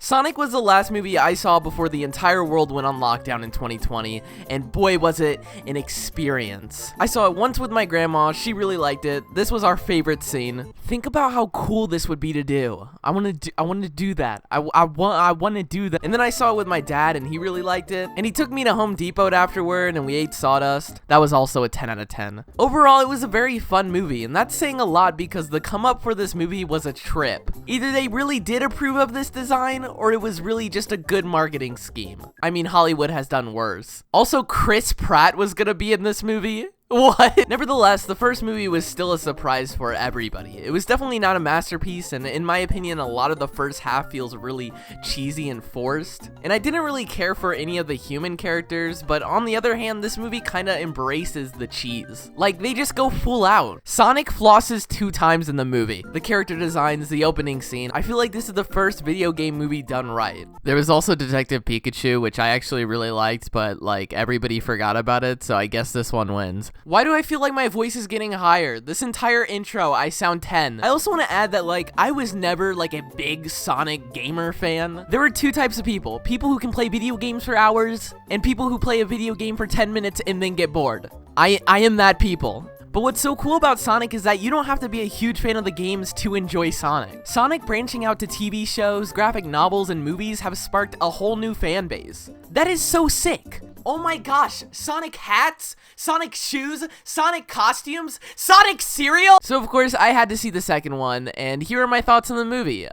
Sonic was the last movie I saw before the entire world went on lockdown in 2020, and boy was it an experience. I saw it once with my grandma, she really liked it. This was our favorite scene. Think about how cool this would be to do. I want to do that. I want to do that. And then I saw it with my dad, and he really liked it. And he took me to Home Depot afterward, and we ate sawdust. That was also a 10 out of 10. Overall, it was a very fun movie, and that's saying a lot because the come up for this movie was a trip. Either they really did approve of this design, or it was really just a good marketing scheme. I mean, Hollywood has done worse. Also, Chris Pratt was gonna be in this movie. What? Nevertheless, the first movie was still a surprise for everybody. It was definitely not a masterpiece, and in my opinion, a lot of the first half feels really cheesy and forced. And I didn't really care for any of the human characters, but on the other hand, this movie kinda embraces the cheese. Like, they just go full out. Sonic flosses 2 times in the movie. The character designs, the opening scene. I feel like this is the first video game movie done right. There was also Detective Pikachu, which I actually really liked, but like, everybody forgot about it, so I guess this one wins. Why do I feel like my voice is getting higher? This entire intro, I sound 10. I also want to add that, like, I was never, like, a big Sonic gamer fan. There are 2 types of people. People who can play video games for hours, and people who play a video game for 10 minutes and then get bored. I am that people. But what's so cool about Sonic is that you don't have to be a huge fan of the games to enjoy Sonic. Sonic branching out to TV shows, graphic novels, and movies have sparked a whole new fan base. That is so sick. Oh my gosh, Sonic hats, Sonic shoes, Sonic costumes, Sonic cereal! So of course I had to see the second one, and here are my thoughts on the movie.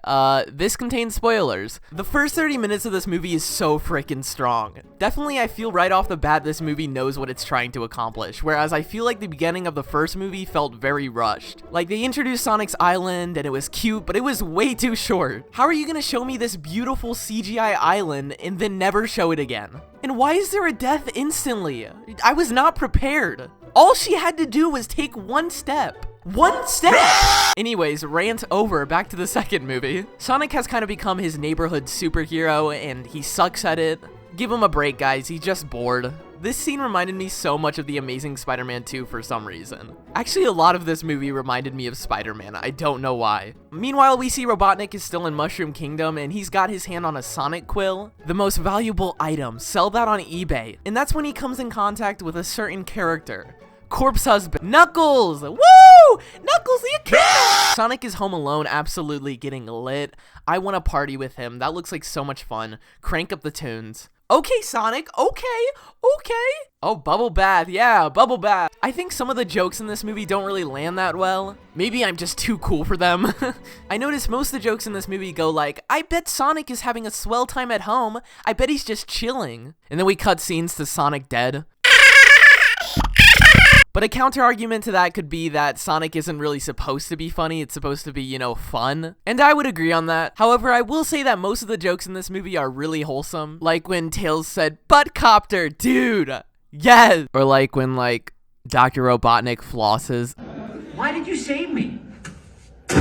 This contains spoilers. The first 30 minutes of this movie is so freaking strong. Definitely I feel right off the bat this movie knows what it's trying to accomplish, whereas I feel like the beginning of the first movie felt very rushed. Like, they introduced Sonic's Island, and it was cute, but it was way too short. How are you gonna show me this beautiful CGI island and then never show it again? And why is there a death instantly? I was not prepared. All she had to do was take 1 step. 1 step! Anyways, rant over, back to the second movie. Sonic has kind of become his neighborhood superhero, and he sucks at it. Give him a break, guys, he's just bored. This scene reminded me so much of The Amazing Spider-Man 2 for some reason. Actually, a lot of this movie reminded me of Spider-Man, I don't know why. Meanwhile, we see Robotnik is still in Mushroom Kingdom, and he's got his hand on a Sonic Quill, the most valuable item. Sell that on eBay. And that's when he comes in contact with a certain character. Corpse Husband. Knuckles! Woo! Knuckles the Echidna! Sonic is home alone, absolutely getting lit. I want to party with him. That looks like so much fun. Crank up the tunes. Okay, Sonic, okay. Oh, bubble bath, yeah, bubble bath. I think some of the jokes in this movie don't really land that well. Maybe I'm just too cool for them. I noticed most of the jokes in this movie go like, I bet Sonic is having a swell time at home. I bet he's just chilling. And then we cut scenes to Sonic dead. But a counter argument to that could be that Sonic isn't really supposed to be funny, it's supposed to be, you know, fun. And I would agree on that. However, I will say that most of the jokes in this movie are really wholesome. Like when Tails said, butt copter, dude, yes! Or like when, like, Dr. Robotnik flosses. Why did you save me? 2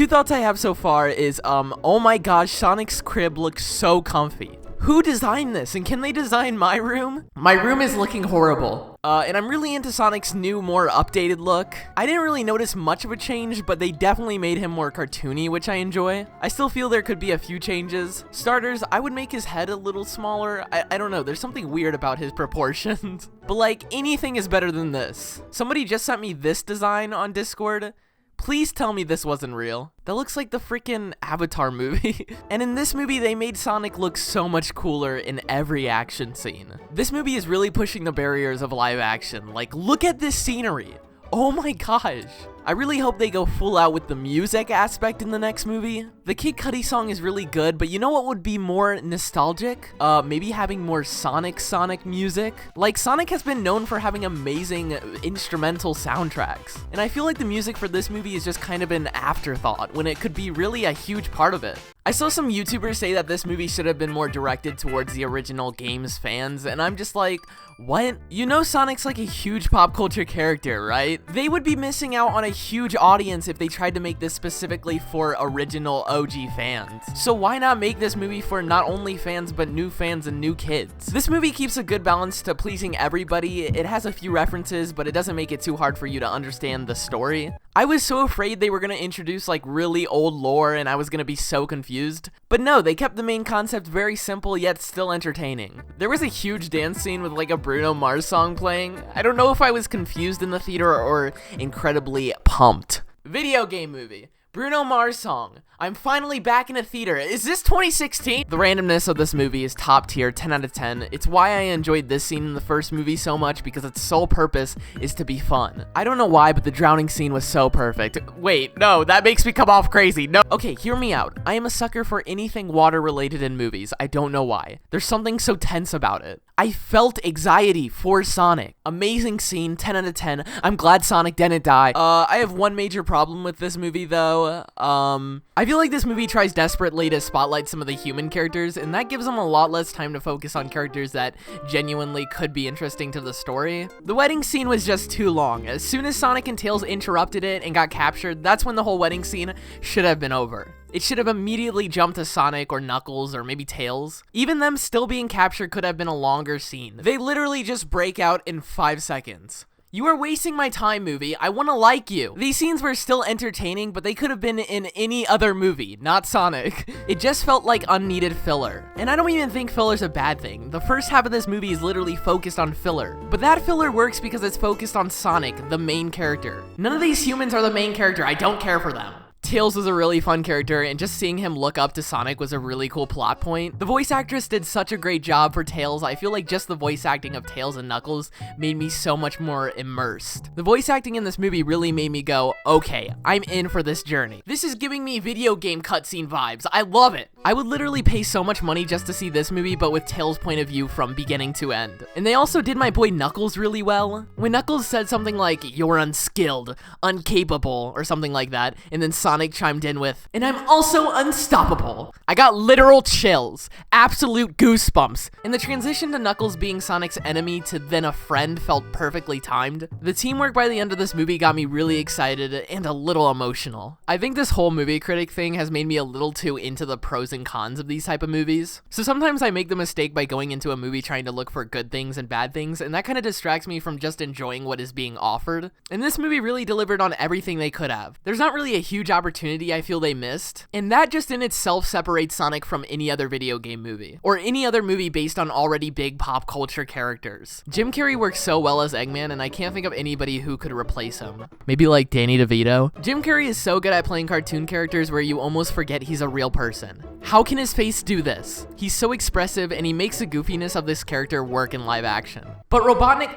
thoughts I have so far is, oh my gosh, Sonic's crib looks so comfy. Who designed this, and can they design my room? My room is looking horrible. And I'm really into Sonic's new, more updated look. I didn't really notice much of a change, but they definitely made him more cartoony, which I enjoy. I still feel there could be a few changes. Starters, I would make his head a little smaller. I don't know, there's something weird about his proportions. But like, anything is better than this. Somebody just sent me this design on Discord. Please tell me this wasn't real. That looks like the freaking Avatar movie. And in this movie, they made Sonic look so much cooler in every action scene. This movie is really pushing the barriers of live action. Like, look at this scenery. Oh my gosh. I really hope they go full out with the music aspect in the next movie. The Kid Cudi song is really good, but you know what would be more nostalgic? Maybe having more Sonic music. Like, Sonic has been known for having amazing instrumental soundtracks, and I feel like the music for this movie is just kind of an afterthought when it could be really a huge part of it. I saw some YouTubers say that this movie should have been more directed towards the original game's fans, and I'm just like, what? You know Sonic's like a huge pop culture character, right? They would be missing out on a huge audience if they tried to make this specifically for original OG fans. So why not make this movie for not only fans but new fans and new kids? This movie keeps a good balance to pleasing everybody. It has a few references, but it doesn't make it too hard for you to understand the story. I was so afraid they were gonna introduce like really old lore and I was gonna be so confused. But no, they kept the main concept very simple yet still entertaining. There was a huge dance scene with like a Bruno Mars song playing. I don't know if I was confused in the theater or incredibly pumped. Video game movie. Bruno Mars song. I'm finally back in a theater. Is this 2016? The randomness of this movie is top tier, 10 out of 10. It's why I enjoyed this scene in the first movie so much because its sole purpose is to be fun. I don't know why, but the drowning scene was so perfect. Wait, no, that makes me come off crazy. No. Okay, hear me out. I am a sucker for anything water related in movies. I don't know why. There's something so tense about it. I felt anxiety for Sonic. Amazing scene, 10 out of 10. I'm glad Sonic didn't die. I have one major problem with this movie though. I feel like this movie tries desperately to spotlight some of the human characters, and that gives them a lot less time to focus on characters that genuinely could be interesting to the story. The wedding scene was just too long. As soon as Sonic and Tails interrupted it and got captured, that's when the whole wedding scene should have been over. It should have immediately jumped to Sonic or Knuckles or maybe Tails. Even them still being captured could have been a longer scene. They literally just break out in 5 seconds. You are wasting my time, movie. I want to like you. These scenes were still entertaining, but they could have been in any other movie, not Sonic. It just felt like unneeded filler. And I don't even think filler's a bad thing. The first half of this movie is literally focused on filler. But that filler works because it's focused on Sonic, the main character. None of these humans are the main character. I don't care for them. Tails was a really fun character, and just seeing him look up to Sonic was a really cool plot point. The voice actress did such a great job for Tails. I feel like just the voice acting of Tails and Knuckles made me so much more immersed. The voice acting in this movie really made me go, okay, I'm in for this journey. This is giving me video game cutscene vibes. I love it. I would literally pay so much money just to see this movie, but with Tails' point of view from beginning to end. And they also did my boy Knuckles really well. When Knuckles said something like, "You're unskilled, incapable," or something like that, and then Sonic chimed in with, "And I'm also unstoppable," I got literal chills, absolute goosebumps. And the transition to Knuckles being Sonic's enemy to then a friend felt perfectly timed. The teamwork by the end of this movie got me really excited and a little emotional. I think this whole movie critic thing has made me a little too into the pros and cons of these type of movies. So sometimes I make the mistake by going into a movie trying to look for good things and bad things, and that kind of distracts me from just enjoying what is being offered. And this movie really delivered on everything they could have. There's not really a huge opportunity I feel they missed, and that just in itself separates Sonic from any other video game movie, or any other movie based on already big pop culture characters. Jim Carrey works so well as Eggman, and I can't think of anybody who could replace him. Maybe like Danny DeVito? Jim Carrey is so good at playing cartoon characters where you almost forget he's a real person. How can his face do this? He's so expressive, and he makes the goofiness of this character work in live action. But Robotnik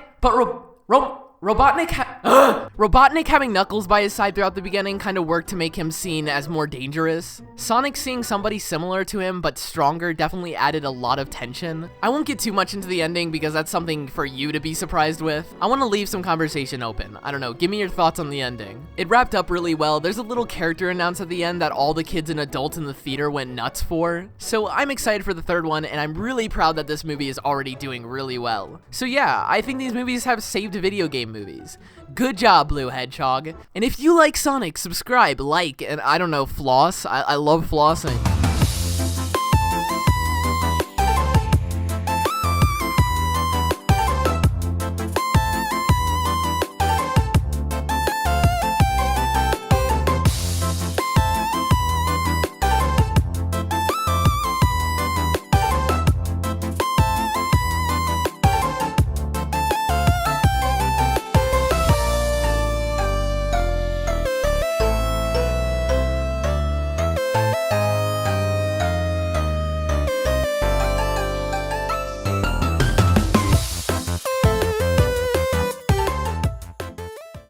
having Knuckles by his side throughout the beginning kind of worked to make him seen as more dangerous. Sonic seeing somebody similar to him but stronger definitely added a lot of tension. I won't get too much into the ending because that's something for you to be surprised with. I want to leave some conversation open. I don't know, give me your thoughts on the ending. It wrapped up really well. There's a little character announce at the end that all the kids and adults in the theater went nuts for. So I'm excited for the third one, and I'm really proud that this movie is already doing really well. So yeah, I think these movies have saved video game movies. Good job, Blue Hedgehog. And if you like Sonic, subscribe, like, and I don't know, floss. I love flossing.